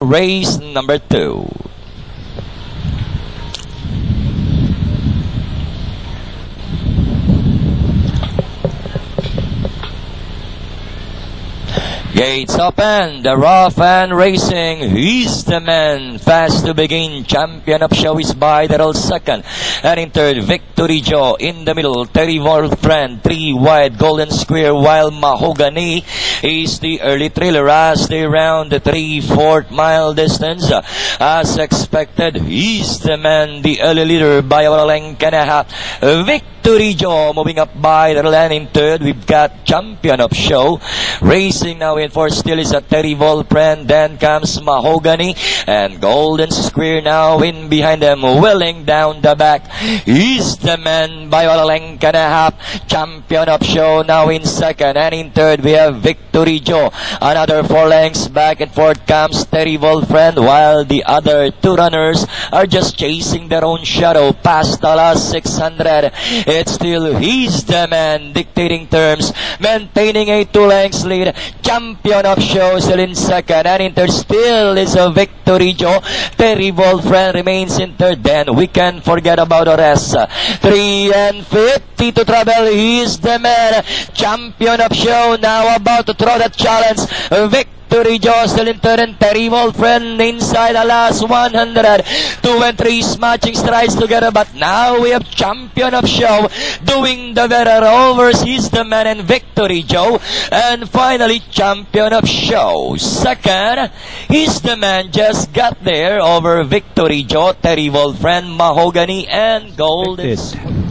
race number 2. Gates open, the rough and racing, he's the man, fast to begin, champion of show is by the second, and in third, Victory Joe, in the middle, Terry Friend, 3 wide, Golden Square, while Mahogany is the early thriller as they round the 3/4 mile distance. As expected, he's the man, the early leader by a length and a half, Victory Joe moving up by the lane. In third, we've got champion of show, racing now in fourth still is a Terry Friend, then comes Mahogany, and Golden Square now in behind them, willing down the back. He's the man by a length and a half, champion of show now in second, and in third we have Victory Joe. Another 4 lengths back and forth comes Terry Friend, while the other 2 runners are just chasing their own shadow past the last 600. It's still he's the man dictating terms, maintaining a 2 lengths lead. Champion of show still in second, and in third still is a Victory Joe. Terry Friend remains in third, then we can forget about the rest. 3:50 to travel, he's the man, champion of show, now about to throw that challenge. Victory Joe still in third, and Terry Friend inside the last 100. 2 and 3 smashing strides together, but now we have champion of show doing the better overs. He's the man, and Victory Joe. And finally, champion of show. Second, he's the man, just got there over Victory Joe, Terry Friend, Mahogany, and Golden.